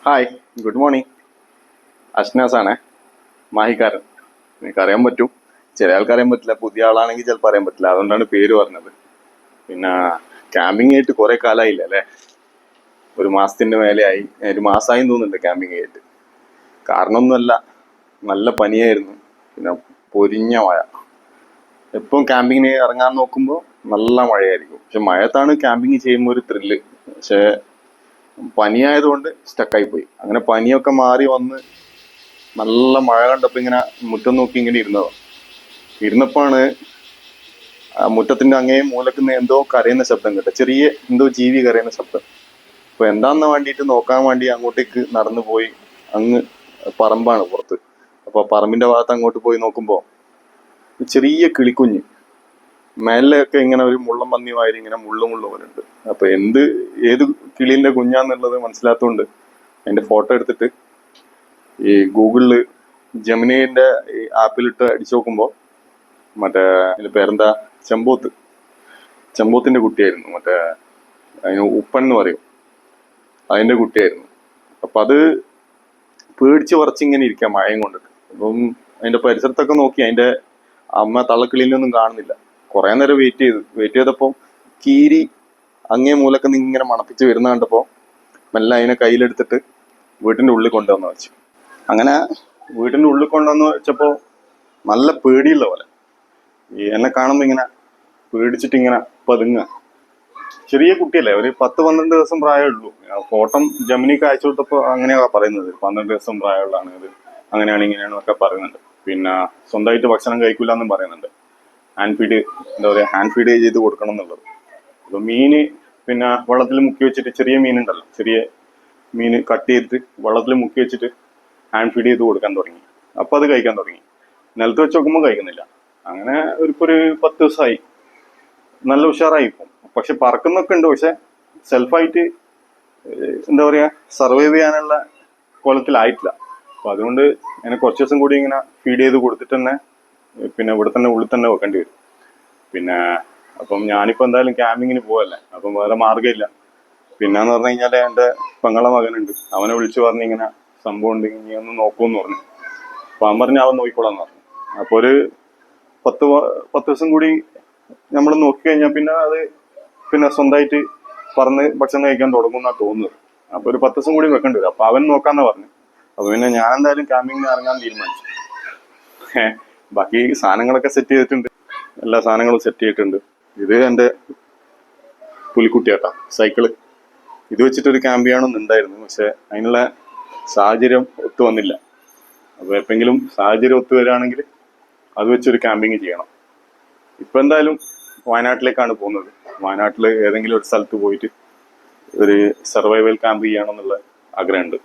Hi, good morning. അഷ്നാസാണേ, മാഹിക്കാരൻ. നിങ്ങൾക്ക് അറിയാൻ പറ്റും, ചില ആൾക്കറിയാൻ പറ്റില്ല. പുതിയ ആളാണെങ്കിൽ ചിലപ്പോൾ അറിയാൻ പറ്റില്ല, അതുകൊണ്ടാണ് പേര് പറഞ്ഞത്. പിന്നെ ക്യാമ്പിംഗ് ആയിട്ട് കുറേ കാലമായില്ല അല്ലേ? ഒരു മാസത്തിൻ്റെ മേലെയായി, ഒരു മാസമായി തോന്നുന്നുണ്ട് ക്യാമ്പിംഗ് ആയിട്ട്. കാരണമൊന്നുമല്ല, നല്ല പനിയായിരുന്നു, പിന്നെ പൊരിഞ്ഞ മഴ. എപ്പം ക്യാമ്പിങ്ങിന് ഇറങ്ങാൻ നോക്കുമ്പോൾ നല്ല മഴയായിരിക്കും. പക്ഷെ മഴത്താണ് ക്യാമ്പിങ് ചെയ്യുമ്പോൾ ഒരു ത്രില്ല്. പക്ഷേ പനിയായതുകൊണ്ട് സ്റ്റക്കായി പോയി. അങ്ങനെ പനിയൊക്കെ മാറി വന്ന് നല്ല മഴ കണ്ടപ്പോൾ ഇങ്ങനെ മുറ്റം നോക്കി ഇങ്ങനെ ഇരുന്നപ്പോഴാണ് മുറ്റത്തിന്റെ അങ്ങേ മൂലക്കുന്ന എന്തോ കരയുന്ന ശബ്ദം കേട്ടോ. ചെറിയ എന്തോ ജീവി കരയുന്ന ശബ്ദം. അപ്പൊ എന്താന്ന് വേണ്ടിയിട്ട് നോക്കാൻ വേണ്ടി അങ്ങോട്ടേക്ക് നടന്നു പോയി. അങ്ങ് പറമ്പാണ് പുറത്ത്. അപ്പൊ പറമ്പിന്റെ ഭാഗത്ത് അങ്ങോട്ട് പോയി നോക്കുമ്പോ ചെറിയ കിളിക്കുഞ്ഞ് മേലൊക്കെ ഇങ്ങനെ ഒരു മുള്ളം പന്നിയുമായിട്ട് ഇങ്ങനെ മുള്ളു പോലെ ഉണ്ട്. അപ്പൊ ഏത് കിളീന്റെ കുഞ്ഞാന്നുള്ളത് മനസ്സിലാത്തോണ്ട് അതിന്റെ ഫോട്ടോ എടുത്തിട്ട് ഈ ഗൂഗിളില് ജെമിനിന്റെ ഈ ആപ്പിലിട്ട് അടിച്ചു നോക്കുമ്പോ മറ്റേ അതിന്റെ പേരെന്താ, ചെമ്പോത്തിന്റെ കുട്ടിയായിരുന്നു. മറ്റേ അതിന് ഉപ്പൻ എന്ന് പറയും, അതിന്റെ കുട്ടിയായിരുന്നു. അപ്പൊ അത് പേടിച്ച് പറിച്ചിങ്ങനെ ഇരിക്കാം മഴയും കൊണ്ടിട്ട്. അപ്പം അതിന്റെ പരിസരത്തൊക്കെ നോക്കി അതിന്റെ അമ്മ തള്ളക്കിളീനൊന്നും കാണുന്നില്ല. കുറെ നേരം വെയിറ്റ് ചെയ്തപ്പോൾ കീരി അങ്ങേ മൂലക്ക് ഇങ്ങനെ മണപ്പിച്ച് വരുന്ന കണ്ടപ്പോൾ മെല്ലെ അതിനെ കയ്യിലെടുത്തിട്ട് വീട്ടിന്റെ ഉള്ളിൽ കൊണ്ടുവന്ന് വെച്ചു. അങ്ങനെ വീട്ടിന്റെ ഉള്ളിൽ കൊണ്ടുവന്ന് വെച്ചപ്പോൾ നല്ല പേടിയുള്ള പോലെ എന്നെ കാണുമ്പോൾ ഇങ്ങനെ പേടിച്ചിട്ട് ഇങ്ങനെ പതുങ്ങുക. ചെറിയ കുട്ടിയല്ലേ, ഒരു 10-12 ദിവസം പ്രായമുള്ളൂ. ഫോട്ടോ ജമിനിക്ക് അയച്ചു കൊടുത്തപ്പോൾ അങ്ങനെയാ പറയുന്നത്, 12 ദിവസം പ്രായമുള്ളതാണ് ഇത്, അങ്ങനെയാണ് ഇങ്ങനെയാണെന്നൊക്കെ പറയുന്നുണ്ട്. പിന്നെ സ്വന്തമായിട്ട് ഭക്ഷണം കഴിക്കില്ല എന്നും പറയുന്നുണ്ട്. ഹാൻഡ് ഫീഡ് ചെയ്ത് കൊടുക്കണം എന്നുള്ളത്. അപ്പൊ മീന് പിന്നെ വെള്ളത്തിൽ മുക്കി വെച്ചിട്ട്, ചെറിയ മീനുണ്ടല്ലോ, ചെറിയ മീന് കട്ട് ചെയ്തിട്ട് വെള്ളത്തിൽ മുക്കി വെച്ചിട്ട് ഹാൻഡ് ഫീഡ് ചെയ്ത് കൊടുക്കാൻ തുടങ്ങി. അപ്പൊ അത് കഴിക്കാൻ തുടങ്ങി. നിലത്ത് വെച്ച് നോക്കുമ്പോൾ കഴിക്കുന്നില്ല. അങ്ങനെ ഒരു 10 ദിവസമായി. നല്ല ഉഷാറായി ഇപ്പം. പക്ഷെ പറക്കുന്നൊക്കെ ഉണ്ട്, പക്ഷെ സെൽഫായിട്ട് എന്താ പറയാ സർവൈവ് ചെയ്യാനുള്ള കോലത്തിലായിട്ടില്ല. അപ്പൊ അതുകൊണ്ട് അതിനെ കുറച്ച് ദിവസം കൂടി ഇങ്ങനെ ഫീഡ് ചെയ്ത് കൊടുത്തിട്ട് തന്നെ പിന്നെ ഉള്ളിൽ തന്നെ വെക്കേണ്ടി വരും. പിന്നെ അപ്പം ഞാനിപ്പോ എന്തായാലും ക്യാമ്പിങ്ങിന് പോവല്ലേ, അപ്പം വേറെ മാർഗ്ഗമില്ല. പിന്നെന്ന് പറഞ്ഞു കഴിഞ്ഞാല് എൻ്റെ പെങ്ങളെ മകനുണ്ട്, അവനെ വിളിച്ചു പറഞ്ഞ് ഇങ്ങനെ സംഭവം ഉണ്ട്, ഇനി ഒന്ന് നോക്കൂന്ന് പറഞ്ഞു. അപ്പൊ അവൻ പറഞ്ഞ് അവൻ നോക്കിക്കോളാന്ന് പറഞ്ഞു. അപ്പൊ ഒരു 10 ദിവസം കൂടി നമ്മൾ നോക്കി കഴിഞ്ഞാൽ പിന്നെ അത് പിന്നെ സ്വന്തമായിട്ട് പറന്ന് ഭക്ഷണം കഴിക്കാൻ തുടങ്ങുന്നാ തോന്നുന്നത്. അപ്പൊ ഒരു 10 ദിവസം കൂടി വെക്കേണ്ടി വരും. അപ്പൊ അവൻ നോക്കാന്നാ പറഞ്ഞു. അപ്പൊ പിന്നെ ഞാൻ എന്തായാലും ക്യാമ്പിങ്ങിന് ഇറങ്ങാൻ തീരുമാനിച്ചു. ബാക്കി സാധനങ്ങളൊക്കെ സെറ്റ് ചെയ്തിട്ടുണ്ട്, എല്ലാ സാധനങ്ങളും സെറ്റ് ചെയ്തിട്ടുണ്ട്. ഇത് എൻ്റെ പുലിക്കുട്ടിയാട്ടാ, സൈക്കിള്. ഇത് വെച്ചിട്ടൊരു ക്യാമ്പ് ചെയ്യണമെന്നുണ്ടായിരുന്നു, പക്ഷെ അതിനുള്ള സാഹചര്യം ഒത്തു വന്നില്ല. അപ്പോൾ എപ്പോഴെങ്കിലും സാഹചര്യം ഒത്തു വരികയാണെങ്കിൽ അത് വെച്ചൊരു ക്യാമ്പിങ് ചെയ്യണം. ഇപ്പം എന്തായാലും വയനാട്ടിലേക്കാണ് പോകുന്നത്. വയനാട്ടിൽ ഏതെങ്കിലും ഒരു സ്ഥലത്ത് പോയിട്ട് ഒരു സർവൈവൽ ക്യാമ്പ് ചെയ്യണമെന്നുള്ള ആഗ്രഹമുണ്ട്.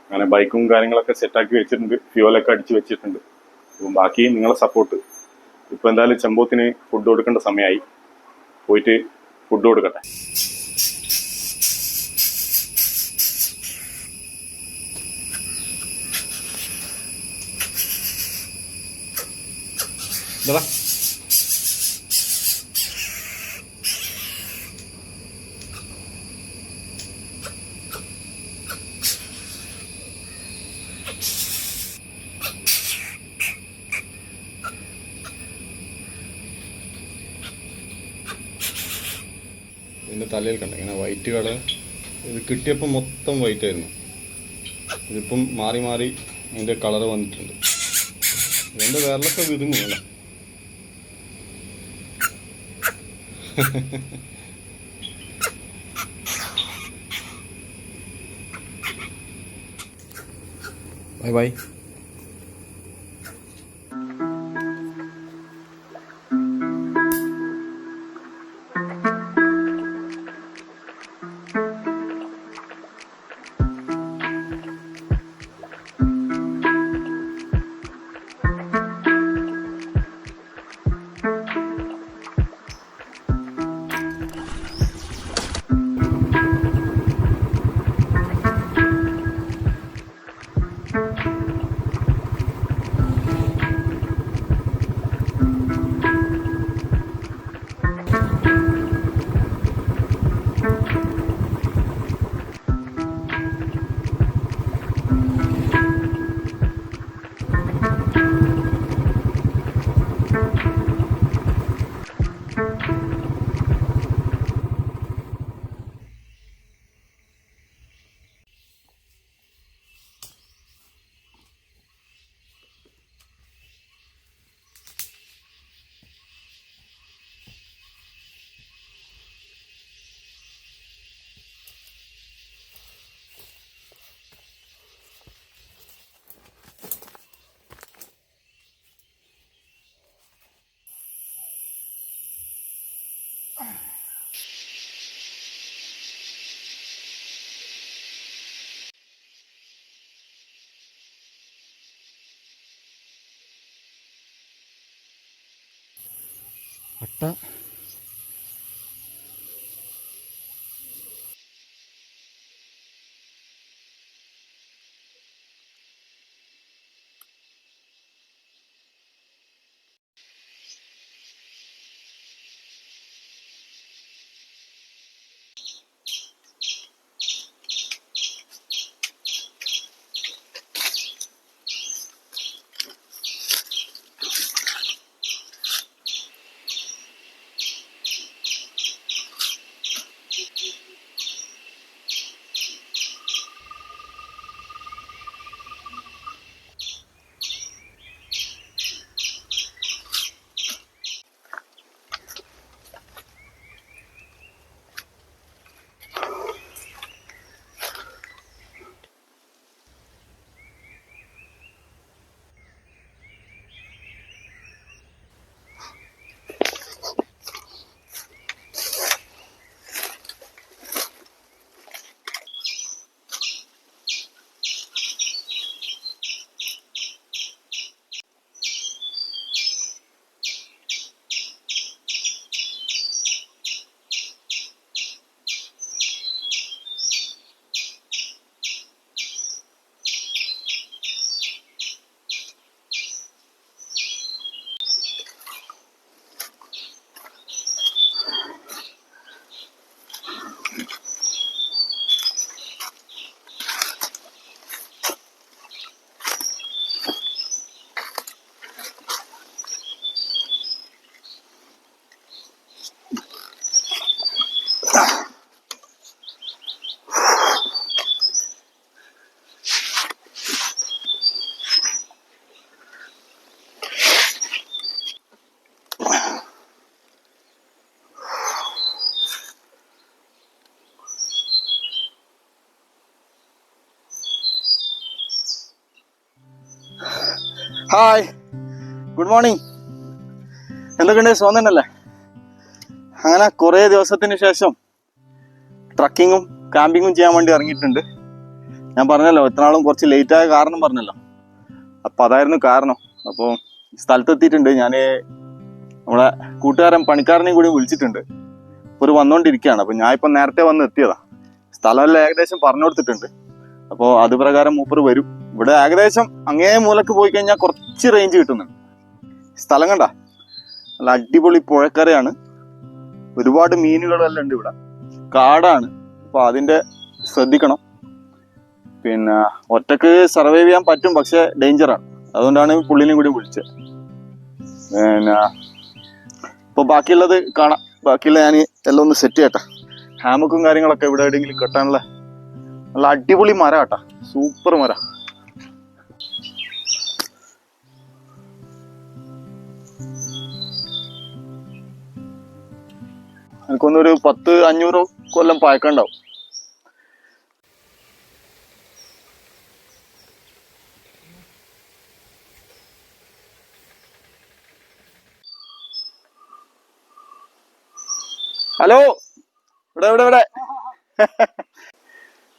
അങ്ങനെ ബൈക്കും കാര്യങ്ങളൊക്കെ സെറ്റാക്കി വെച്ചിട്ടുണ്ട്, ഫ്യൂവലൊക്കെ അടിച്ചു വെച്ചിട്ടുണ്ട്. അപ്പം ബാക്കി നിങ്ങളെ സപ്പോർട്ട്. ഇപ്പം എന്തായാലും ചെമ്പോത്തിന് ഫുഡ് കൊടുക്കേണ്ട സമയമായി, പോയിട്ട് ഫുഡ് കൊടുക്കട്ടെ. ഇതിൻ്റെ തലയിൽ കണ്ട ഇങ്ങനെ വൈറ്റ് കളർ. ഇത് കിട്ടിയപ്പോൾ മൊത്തം വൈറ്റ് ആയിരുന്നു. ഇതിപ്പം മാറി മാറി അതിൻ്റെ കളർ വന്നിട്ടുണ്ട്. ഇതിൻ്റെ വിരലൊക്കെ വിതുങ്ങും അല്ലേ? Bye bye. മുട്ട. Hi, good morning. എന്തൊക്കെയുണ്ട്? സുഖം? അങ്ങനെ കുറേ ദിവസത്തിന് ശേഷം ട്രക്കിങ്ങും ക്യാമ്പിങ്ങും ചെയ്യാൻ വേണ്ടി ഇറങ്ങിയിട്ടുണ്ട്. ഞാൻ പറഞ്ഞല്ലോ ഇത്രനാളും കുറച്ച് ലേറ്റായ കാരണം പറഞ്ഞല്ലോ, അപ്പം അതായിരുന്നു കാരണം. അപ്പോൾ സ്ഥലത്തെത്തിയിട്ടുണ്ട്. ഞാൻ നമ്മളെ പണിക്കാരനെയും കൂടി വിളിച്ചിട്ടുണ്ട്. ഇപ്പോൾ വന്നുകൊണ്ടിരിക്കുകയാണ്. അപ്പോൾ ഞാൻ ഇപ്പം നേരത്തെ വന്ന് എത്തിയതാണ്. സ്ഥലമെല്ലാം ഏകദേശം പറഞ്ഞു കൊടുത്തിട്ടുണ്ട്. അപ്പോൾ അത് പ്രകാരം മൂപ്പർ വരും. ഇവിടെ ഏകദേശം അങ്ങേ മൂലക്ക് പോയി കഴിഞ്ഞാൽ കുറച്ച് റേഞ്ച് കിട്ടുന്നുണ്ട്. സ്ഥലം കണ്ട നല്ല അടിപൊളി പുഴക്കരയാണ്. ഒരുപാട് മീനുകളെല്ലാം ഉണ്ട് ഇവിടെ. കാടാണ്, അപ്പോൾ അതിൻ്റെ ശ്രദ്ധിക്കണം. പിന്നെ ഒറ്റക്ക് സർവൈവ് ചെയ്യാൻ പറ്റും, പക്ഷെ ഡേഞ്ചറാണ്. അതുകൊണ്ടാണ് പുള്ളിനെയും കൂടി വിളിച്ചത്. പിന്നെ ഇപ്പോൾ ബാക്കിയുള്ളത് കാണാം. ബാക്കിയുള്ള ഞാൻ എല്ലാം ഒന്ന് സെറ്റ് ചെയ്യട്ടെ. ഹാമക്കും കാര്യങ്ങളൊക്കെ ഇവിടെ എവിടെയെങ്കിലും കെട്ടാനുള്ള നല്ല അടിപൊളി മരം കേട്ടാ, സൂപ്പർ മരം. എനിക്കൊന്നൊരു 10-500 കൊല്ലം പഴക്കമുണ്ടാവും. ഹലോ, ഇവിടെ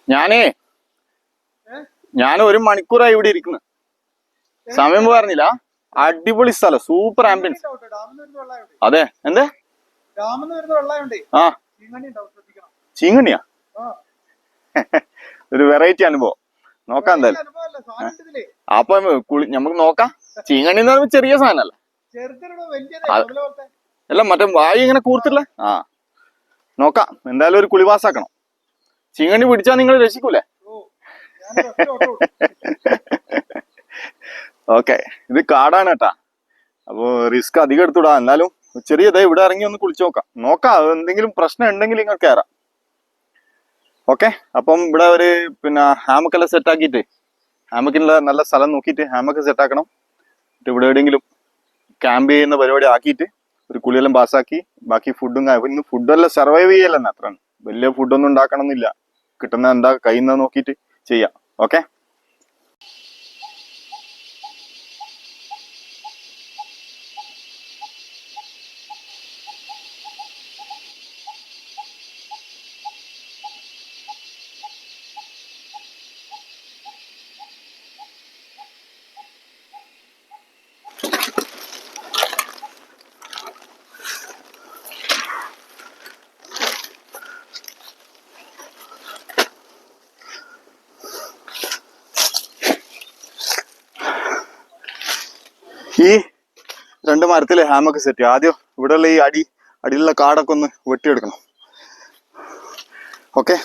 ഞാൻ 1 മണിക്കൂറായി ഇവിടെ ഇരിക്കുന്നു. സമയം പറഞ്ഞില്ല. അടിപൊളി സ്ഥലം, സൂപ്പർ ആംബിയൻസ്. അതെ, എന്തേ? ആ, ചീങ്കണ്ണിയാ? ഒരു വെറൈറ്റി അനുഭവം. നോക്കാം എന്തായാലും. അപ്പൊ നമുക്ക് നോക്കാം. ചീങ്കണ്ണി എന്ന് പറയുമ്പോ ചെറിയ സാധനല്ല, അല്ല മറ്റേ വായു ഇങ്ങനെ കൂർത്തില്ല. ആ, നോക്കാം. എന്തായാലും ഒരു കുളിവാസാക്കണം. ചീങ്കണ്ണി പിടിച്ചാൽ നിങ്ങൾ രക്ഷിക്കൂലേ? ഓക്കെ, ഇത് കാടാണ് കേട്ടാ. അപ്പൊ റിസ്ക് അധികം എടുത്തുവിടാ. എന്നാലും ചെറിയതേ ഇവിടെ ഇറങ്ങി ഒന്ന് കുളിച്ചു നോക്കാം. എന്തെങ്കിലും പ്രശ്നം ഉണ്ടെങ്കിൽ നിങ്ങൾ കയറാം. ഓക്കെ, അപ്പം ഇവിടെ ഒരു ഹാമക്കെല്ലാം സെറ്റ് ആക്കിയിട്ട്, ഹാമക്കിനുള്ള നല്ല സ്ഥലം നോക്കിയിട്ട് ഹാമക്ക് സെറ്റ് ആക്കണം. എന്നിട്ട് ഇവിടെ എവിടെയെങ്കിലും ക്യാമ്പ് ചെയ്യുന്ന പരിപാടി ആക്കിയിട്ട് ഒരു കുളിയെല്ലാം പാസ്സാക്കി ബാക്കി ഇന്ന് ഫുഡെല്ലാം സർവൈവ് ചെയ്യലെന്നെ. അത്ര വലിയ ഫുഡൊന്നും ഉണ്ടാക്കണമെന്നില്ല. കിട്ടുന്ന എന്താ കയ്യിൽ നിന്ന് നോക്കിയിട്ട് ചെയ്യാം. ഓക്കെ. ഈ 2 മരത്തില് ഹാമൊക്കെ സെറ്റ് ചെയ്യും. ആദ്യം ഇവിടെയുള്ള ഈ അടിയിലുള്ള കാടൊക്കെ ഒന്ന് വെട്ടിയെടുക്കണം. ഓക്കെ,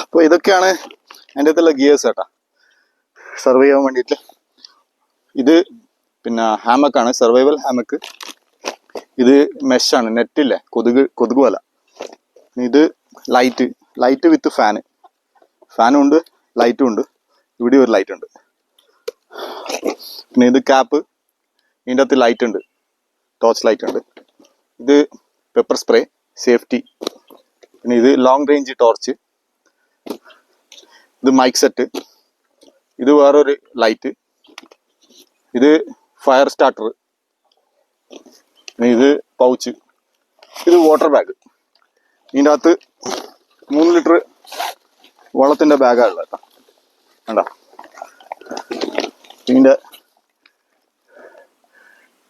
അപ്പോൾ ഇതൊക്കെയാണ് അതിൻ്റെ അകത്തുള്ള ഗിയേഴ്സ് കേട്ടോ, സർവൈവ് ചെയ്യാൻ വേണ്ടിയിട്ട്. ഇത് പിന്നെ ഹാമക്കാണ്, സർവൈവൽ ഹാമക്ക്. ഇത് മെഷാണ്, നെറ്റില്ലേ, കൊതുക് വല. ഇത് ലൈറ്റ് വിത്ത് ഫാനും ഉണ്ട്, ലൈറ്റും ഉണ്ട്. ഇവിടെ ഒരു ലൈറ്റ് ഉണ്ട്. പിന്നെ ഇത് ക്യാപ്പ്, ഇതിൻ്റെ അകത്ത് ലൈറ്റ് ഉണ്ട്, ടോർച്ച് ലൈറ്റ് ഉണ്ട്. ഇത് പെപ്പർ സ്പ്രേ, സേഫ്റ്റി. പിന്നെ ഇത് ലോങ് റേഞ്ച് ടോർച്ച്. ഇത് മൈക്ക് സെറ്റ്. ഇത് വേറൊരു ലൈറ്റ്. ഇത് ഫയർ സ്റ്റാർട്ടർ. ഇത് പൗച്ച്. ഇത് വാട്ടർ ബാഗ്. ഇതിൻ്റെ അകത്ത് 3 ലിറ്റർ വെള്ളത്തിൻ്റെ ബാഗാണ് ഉള്ളത് കേട്ടോ. കണ്ടോ, ഇതിൻ്റെ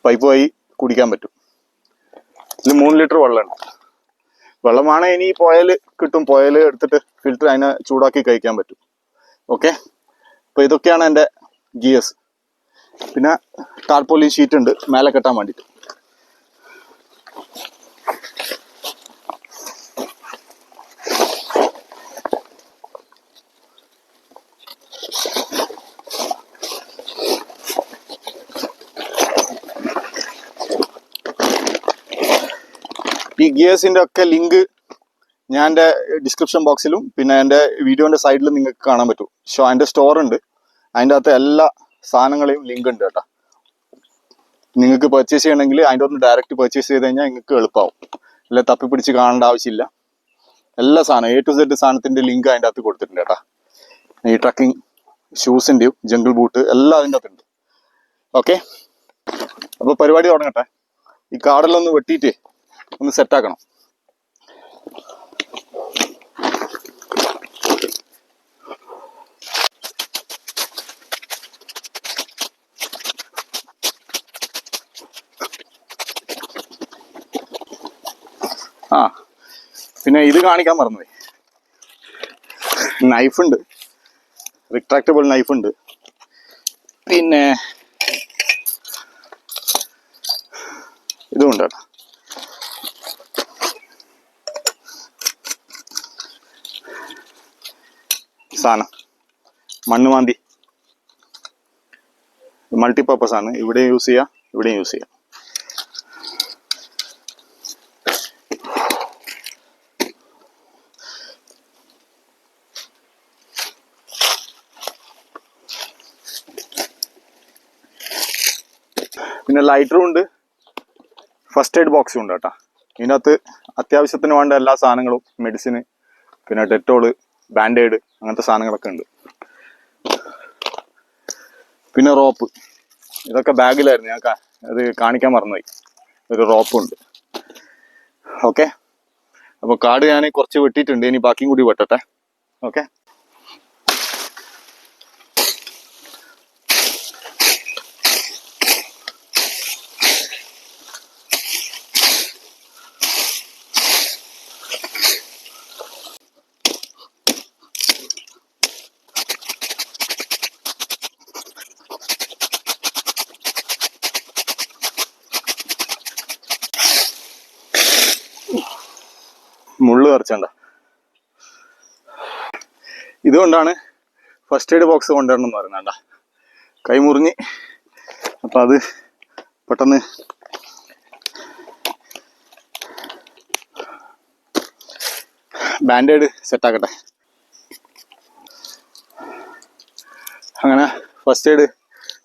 പൈപ്പ് വഴി കുടിക്കാൻ പറ്റും. ഇതിൽ 3 ലിറ്റർ വെള്ളമുണ്ട്. വെള്ളമാണ് ഇനി പുഴയിൽ കിട്ടും. പുഴയിൽ എടുത്തിട്ട് ഫിൽറ്റർ അതിനെ ചൂടാക്കി കഴിക്കാൻ പറ്റും. ഓക്കെ, അപ്പോൾ ഇതൊക്കെയാണ് എൻ്റെ ഗിയേഴ്സ്. പിന്നെ ടാർപോളിൻ ഷീറ്റ് ഉണ്ട് മേലെ കെട്ടാൻ വേണ്ടിയിട്ട്. ഈ ഗിയേഴ്സിൻ്റെ ഒക്കെ ലിങ്ക് ഞാൻ എൻ്റെ ഡിസ്ക്രിപ്ഷൻ ബോക്സിലും പിന്നെ എൻ്റെ വീഡിയോൻ്റെ സൈഡിലും നിങ്ങൾക്ക് കാണാൻ പറ്റും. എൻ്റെ സ്റ്റോർ ഉണ്ട്, അതിൻ്റെ അകത്ത് എല്ലാ സാധനങ്ങളെയും ലിങ്ക് ഉണ്ട് കേട്ടോ. നിങ്ങൾക്ക് പർച്ചേസ് ചെയ്യണമെങ്കിൽ അതിൻ്റെ ഒന്ന് ഡയറക്റ്റ് പർച്ചേസ് ചെയ്ത് കഴിഞ്ഞാൽ നിങ്ങൾക്ക് എളുപ്പമാവും. അല്ലെ തപ്പിപ്പിടിച്ച് കാണേണ്ട ആവശ്യമില്ല. എല്ലാ സാധനം A to Z സാധനത്തിൻ്റെ ലിങ്ക് അതിൻ്റെ അകത്ത് കൊടുത്തിട്ടുണ്ട് കേട്ടോ. ഈ ട്രക്കിംഗ് ഷൂസിൻ്റെയും ജംഗിൾ ബൂട്ട് എല്ലാം അതിൻ്റെ അകത്തുണ്ട്. ഓക്കെ, അപ്പോൾ പരിപാടി തുടങ്ങട്ടെ. ഈ കാടെല്ലാം ഒന്ന് വെട്ടിയിട്ട് ഒന്ന് സെറ്റാക്കണം. പിന്നെ ഇത് കാണിക്കാൻ മറന്നുപോയി. നൈഫുണ്ട്, റിട്രാക്റ്റബിൾ നൈഫുണ്ട്. പിന്നെ ഇതുമുണ്ട് കേട്ടോ. സാധനം മണ്ണുമാന്തി മൾട്ടിപർപ്പസ് ആണ്. ഇവിടെ യൂസ് ചെയ്യാം, ഇവിടെയും യൂസ് ചെയ്യാം. പിന്നെ ലൈറ്ററും ഉണ്ട്, ഫസ്റ്റ് എയ്ഡ് ബോക്സും ഉണ്ട് കേട്ടോ. ഇതിനകത്ത് അത്യാവശ്യത്തിന് വേണ്ട എല്ലാ സാധനങ്ങളും, മെഡിസിന്, പിന്നെ ഡെറ്റോള്, ബാൻഡേഡ്, അങ്ങനത്തെ സാധനങ്ങളൊക്കെ ഉണ്ട്. പിന്നെ റോപ്പ്, ഇതൊക്കെ ബാഗിലായിരുന്നു, ഞാൻ അത് കാണിക്കാൻ മറന്നുപോയി. ഒരു റോപ്പുണ്ട്. ഓക്കെ, അപ്പോൾ കാട് ഞാൻ കുറച്ച് വെട്ടിയിട്ടുണ്ട്, ഇനി ബാക്കിയും കൂടി വെട്ടട്ടെ. ഓക്കെ, മുള്ളു പറിച്ചണ്ട. ഇതുകൊണ്ടാണ് ഫസ്റ്റ് എയ്ഡ് ബോക്സ് കൊണ്ടുവരണം എന്ന് പറയുന്നണ്ട. കൈ മുറിഞ്ഞ്, അപ്പം അത് പെട്ടെന്ന് ബാൻഡേഡ് സെറ്റാക്കട്ടെ. അങ്ങനെ ഫസ്റ്റ് എയ്ഡ്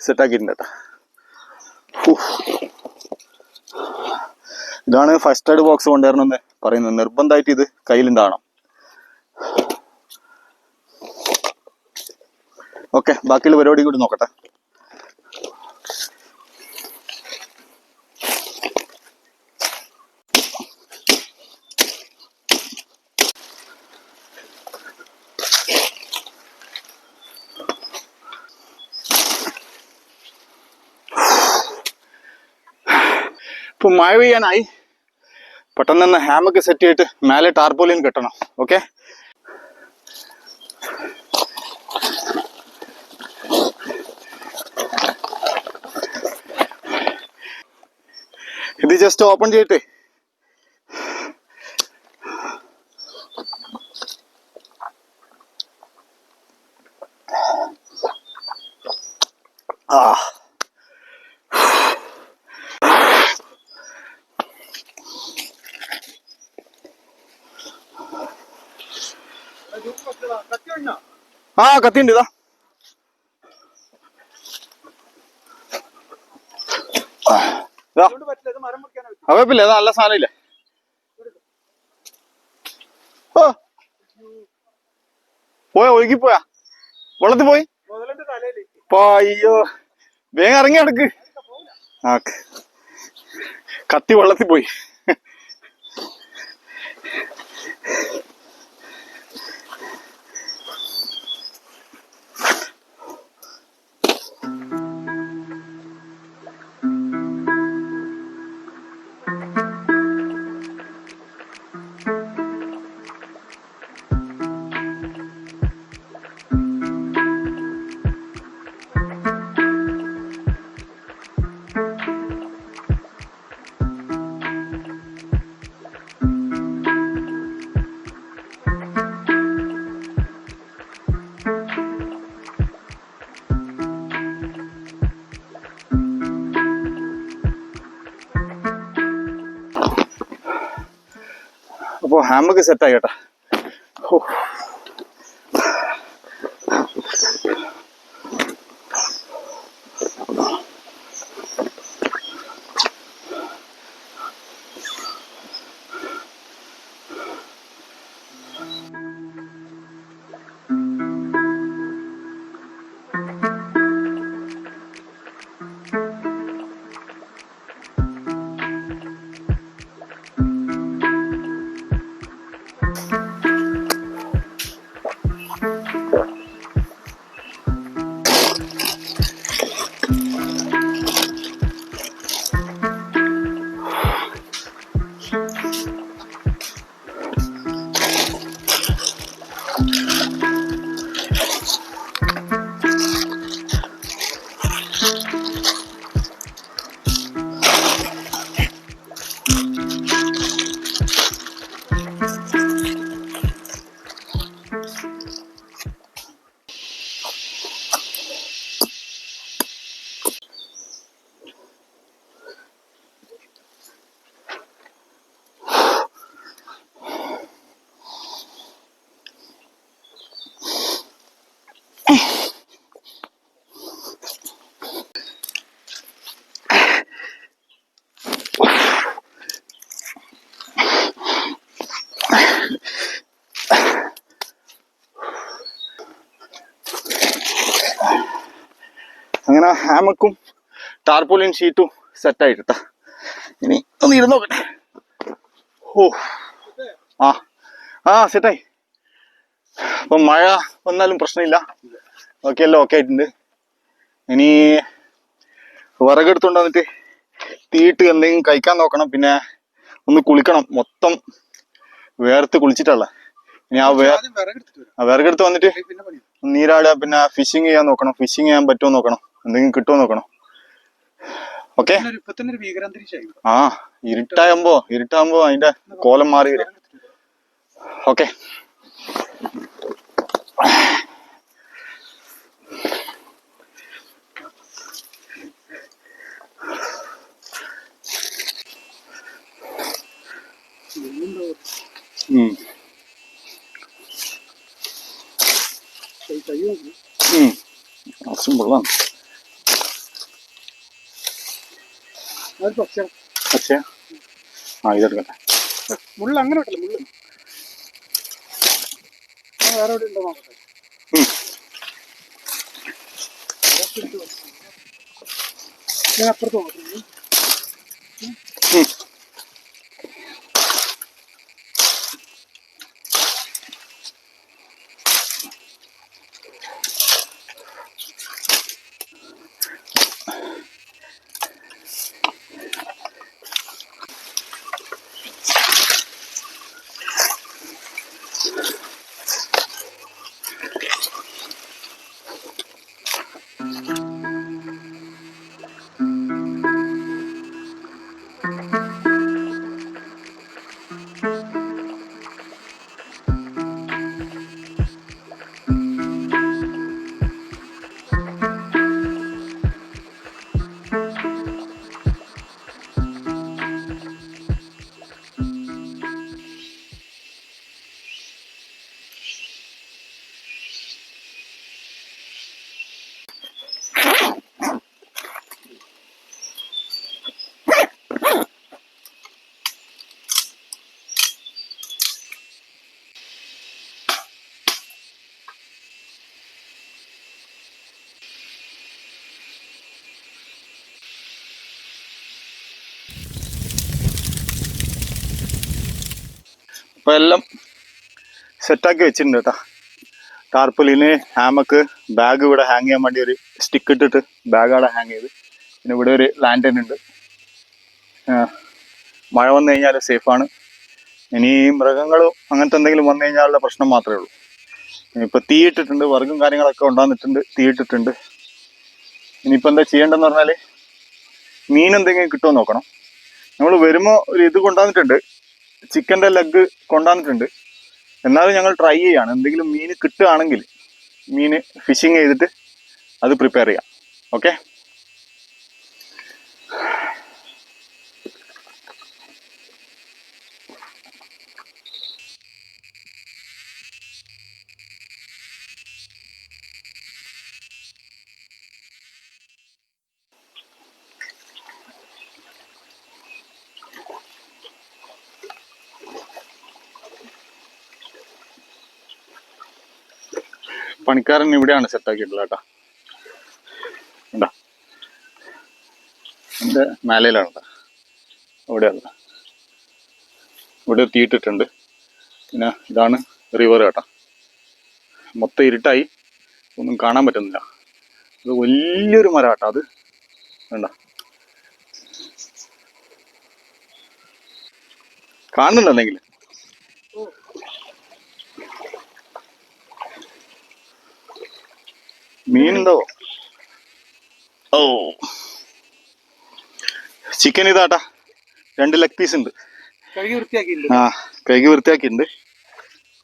സെറ്റാക്കിയിട്ടുണ്ട് കേട്ടോ. ഇതാണ് ഫസ്റ്റ് എയ്ഡ് ബോക്സ് കൊണ്ടുവരണമെന്ന് പറയുന്നത്. നിർബന്ധമായിട്ട് ഇത് കയ്യിലുണ്ടാവണം. ഓക്കെ, ബാക്കിയുള്ള പരിപാടി കൂടി നോക്കട്ടെ. ഇപ്പൊ മഴ പെയ്യാനായി. പെട്ടെന്ന് തന്നെ ഹാമൊക്കെ സെറ്റ് ചെയ്തിട്ട് മേലെ ടാർപോലിൻ കെട്ടണം. ഓക്കെ, ഇത് ജസ്റ്റ് ഓപ്പൺ ചെയ്തിട്ട് കത്തിയുണ്ട്. ഇതാ കുഴപ്പമില്ല, അത് നല്ല സാധനം. ഓ പോയാ, ഒഴുകിപ്പോയാ, വെള്ളത്തിൽ പോയി. അയ്യോ, വേഗം ഇറങ്ങി എടുക്ക്. കത്തി വെള്ളത്തിൽ പോയി. അപ്പോൾ ഹാമൊക്കെ സെറ്റായി കേട്ടാ. അങ്ങനെ ഹാമക്കും ടാർപോളിൻ ഷീറ്റും സെറ്റായിട്ടാ. ഇനി ഒന്ന് ഇരുന്ന് നോക്കട്ടെ. ഓ സെറ്റായി. അപ്പം മഴ വന്നാലും പ്രശ്നമില്ല. ഓക്കെ, എല്ലാം ഓക്കെ ആയിട്ടുണ്ട്. ഇനി വിറകെടുത്തോണ്ട് വന്നിട്ട് തീയിട്ട് എന്തെങ്കിലും കഴിക്കാൻ നോക്കണം. പിന്നെ ഒന്ന് കുളിക്കണം. മൊത്തം വേർത്ത് കുളിച്ചിട്ടുള്ള. ഇനി വിറകെടുത്ത് വന്നിട്ട് നീരാടുക, പിന്നെ ഫിഷിങ് ചെയ്യാൻ നോക്കണം. ഫിഷിങ് ചെയ്യാൻ പറ്റുമോ നോക്കണം, എന്തെങ്കിലും കിട്ടുമോ നോക്കണം. ഓക്കെ, ഇരുട്ടാകുമ്പോ അതിന്റെ കോലം മാറി വരും. ഓക്കെ, വെള്ളം പക്ഷേ ഇതെടുക്കട്ടെ. മുള്ള അങ്ങനെ വിട്ടല്ലേ മുള്ളു വേറെ എവിടെ ഉണ്ടോ നോക്കട്ടെ. ഞാൻ അപ്പുറത്ത് നോക്കുന്നു. അപ്പോൾ എല്ലാം സെറ്റാക്കി വെച്ചിട്ടുണ്ട് കേട്ടോ. ടാർപ്പലിന്, ഹാമക്ക്, ബാഗ് ഇവിടെ ഹാങ് ചെയ്യാൻ വേണ്ടി ഒരു സ്റ്റിക്ക് ഇട്ടിട്ട് ബാഗ് അവിടെ ഹാങ് ചെയ്ത്, പിന്നെ ഇവിടെ ഒരു ലാൻഡൻ ഉണ്ട്. മഴ വന്നു കഴിഞ്ഞാൽ സേഫാണ്. ഇനി മൃഗങ്ങളും അങ്ങനത്തെ എന്തെങ്കിലും വന്നു കഴിഞ്ഞാലുള്ള പ്രശ്നം മാത്രമേ ഉള്ളൂ. ഇനിയിപ്പോൾ തീ ഇട്ടിട്ടുണ്ട്, വർഗും കാര്യങ്ങളൊക്കെ ഉണ്ടാകുന്നിട്ടുണ്ട്, തീ ഇട്ടിട്ടുണ്ട്. ഇനിയിപ്പോൾ എന്താ ചെയ്യേണ്ടതെന്ന് പറഞ്ഞാൽ മീൻ എന്തെങ്കിലും കിട്ടുമോ നോക്കണം. നമ്മൾ വരുമ്പോൾ ഒരു ഇത് കൊണ്ടുവന്നിട്ടുണ്ട്, ചിക്കൻ്റെ ലെഗ് കൊണ്ടുവന്നിട്ടുണ്ട്. എന്നാലും ഞങ്ങൾ ട്രൈ ചെയ്യാണ്. എന്തെങ്കിലും മീൻ കിട്ടുകയാണെങ്കിൽ മീൻ ഫിഷിങ് ചെയ്തിട്ട് അത് പ്രിപ്പയർ ചെയ്യാം. ഓക്കെ, പണിക്കാരൻ ഇവിടെയാണ് സെറ്റാക്കിയിട്ടുള്ളത് കേട്ടോ. എന്താ എൻ്റെ മേലയിലാണ് കേട്ടോ, അവിടെയല്ല. ഇവിടെ തീയിട്ടിട്ടുണ്ട്. പിന്നെ ഇതാണ് റിവർ കേട്ടോ. മൊത്തം ഇരുട്ടായി, ഒന്നും കാണാൻ പറ്റുന്നില്ല. അത് വലിയൊരു മരം കേട്ടോ. അത് വേണ്ട, കാണുന്നുണ്ടോ എന്തെങ്കിലും? മീനുണ്ടോ? ഓ, ചിക്കൻ ഇതാട്ടാ, 2 ലെഗ് പീസ് ഉണ്ട്. ആ, കഴുകി വൃത്തിയാക്കിയിട്ടുണ്ട്.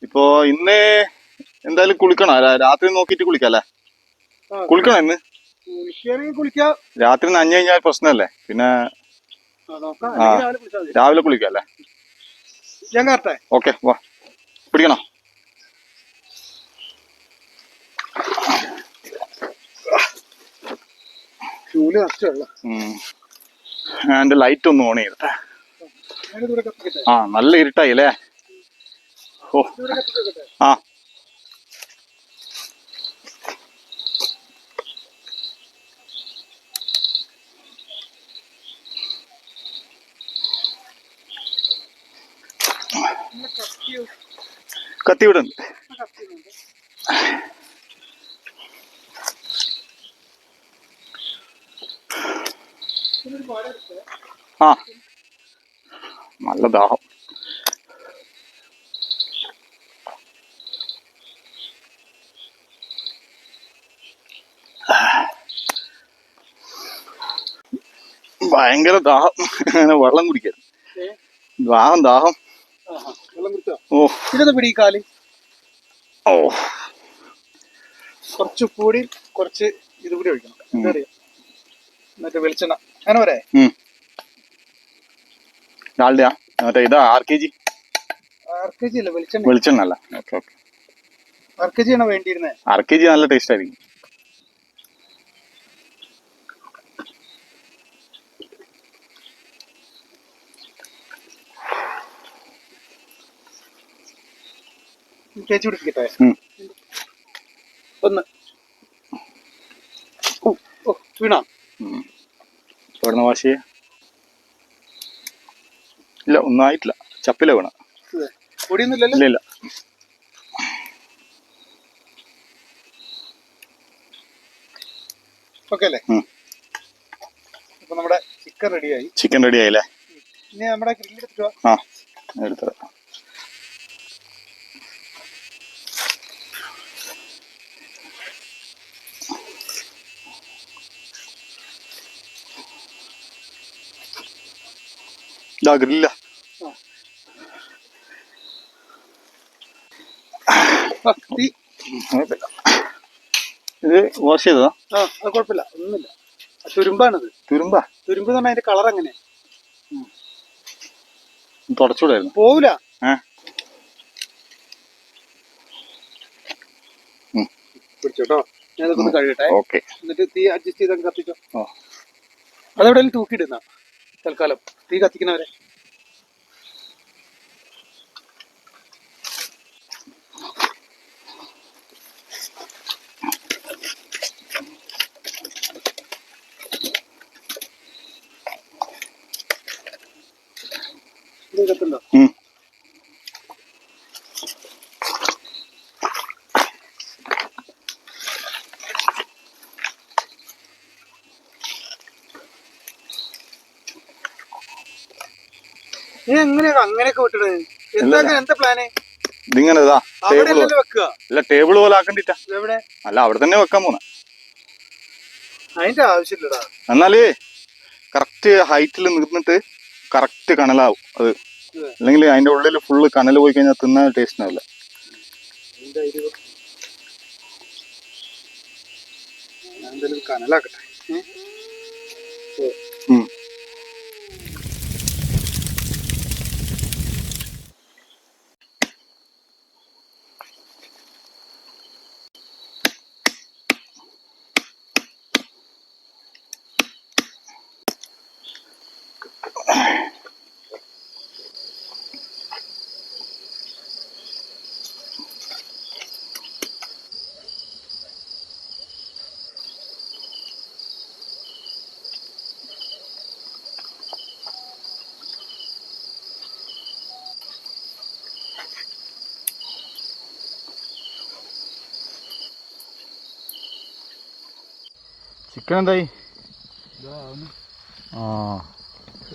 ഇപ്പോ ഇന്ന് എന്തായാലും കുളിക്കണം. രാത്രി നോക്കിയിട്ട് കുളിക്കാം അല്ലേ? കുളിക്കണം ഇന്ന്. രാത്രി നനഞ്ഞു കഴിഞ്ഞാൽ പ്രശ്നമല്ലേ. പിന്നെ രാവിലെ കുളിക്കാം അല്ലേ? ഓക്കെ, വാ പിടിക്കണോ? എന്റെ ലൈറ്റ് ഒന്ന് ഓൺ ചെയ്തിട്ടെ. ആ, നല്ല ഇരുട്ടായി അല്ലേ? ഓ, ആ, കത്തി വിടുന്നു. ആ, നല്ല ദാഹം. ഭയങ്കര ദാഹം. അങ്ങനെ വെള്ളം കുടിക്കാൻ ദാഹം. ഓ, ഇതൊന്ന് പിടിക്കാല്. ഓ, കുറച്ച് ഉപ്പുപൊടി, കുറച്ച് ഇതുകൂടി ഒഴിക്കണം. എന്തറിയാം, മറ്റേ വെളിച്ചെണ്ണ അങ്ങനെ പറയാ. ഡാൽഡ മറ്റേ ഇതാ RKG. ആർക്കേജി അല്ല വെളിച്ചെണ്ണ. വെളിച്ചെണ്ണ അല്ല. Okay okay. ആർക്കേജി ആണോ വേണ്ടിയിരുന്നത്? RKG നല്ല ടേസ്റ്റ് ആയിരിക്കും. തേച്ച് പിടിപ്പിക്കട്ടെ. ഒന്ന് വീണ ഇവിടുന്ന് വാഷ് ചെയ്യാം. ഇല്ല, ഒന്നും ആയിട്ടില്ല. ചപ്പില വീണ. പൊടിയൊന്നുമില്ലല്ലോ. ഇല്ല ഇല്ല. ഓക്കെ അല്ലേ? അപ്പൊ നമ്മുടെ ചിക്കൻ റെഡിയായി. ചിക്കൻ റെഡി ആയില്ലേ? ഇനി നമ്മുടെ ഗ്രില്ല് എടുത്തിട്ട് വാ. ആ എടുത്തത്. ഇതാ ഗ്രില്ല. ഇത് വാഷ് ചെയ്തതാ? അത് കുഴപ്പമില്ല, ഒന്നുമില്ല. തുരുമ്പാണിത്. തുരുമ്പാ? തുരുമ്പ് എന്ന് പറഞ്ഞാൽ അതിന്റെ കളർ അങ്ങനെ തുടച്ചൂടായിരുന്നു? പോവില്ല. പിടിച്ചോട്ടോ, ഞാൻ ഇതൊക്കെ ഒന്ന് കഴുകട്ടെ. ഓക്കെ. എന്നിട്ട് തീ അഡ്ജസ്റ്റ് ചെയ്ത് കത്തിച്ചോ. അതെവിടെയും തൂക്കിയിടുന്ന തൽക്കാലം തീ കത്തിക്കുന്നവരെ. കത്തുണ്ടോ? നീ എങ്ങനെയാ അങ്ങനെയൊക്കെ വിട്ടത്? എന്താ പ്ലാന്? ഇതിങ്ങനെ വെക്കുക. അല്ല, ടേബിൾ പോലെ ആക്കണ്ടിട്ടാ. എവിടെ? അല്ല, അവിടെ തന്നെ വെക്കാൻ പോണ. അതിന്റെ ആവശ്യമില്ലടാ. എന്നാല് കറക്റ്റ് ഹൈറ്റിൽ നിന്നിട്ട് കറക്റ്റ് കനലാവും അത്. അല്ലെങ്കിൽ അതിന്റെ ഉള്ളിൽ ഫുള്ള് കനൽ പോയി കഴിഞ്ഞാൽ തിന്നാൻ ടേസ്റ്റ് ആവില്ല. എന്തായാലും കനലാക്കട്ടെ. ചിക്കൻ എന്തായി? ആ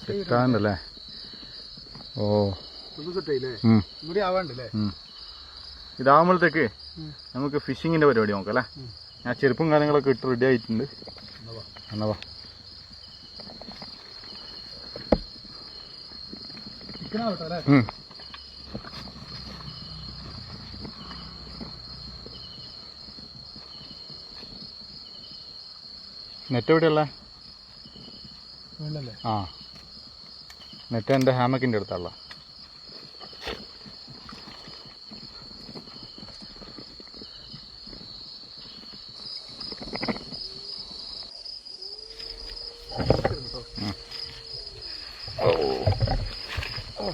കിട്ടാണ്ടല്ലേ? ഓ ഇതാകുമ്പോഴത്തേക്ക് നമുക്ക് ഫിഷിങ്ങിന്റെ പരിപാടി നോക്കാം അല്ലേ? ഞാൻ ചെരുപ്പും കാര്യങ്ങളൊക്കെ ഇട്ട് റെഡി ആയിട്ടുണ്ട്. എന്നാ വാ. നെറ്റ് എവിടെയല്ലേ? ആ, നെറ്റ് എൻ്റെ ഹാമക്കിൻ്റെ അടുത്തുള്ള. ഓ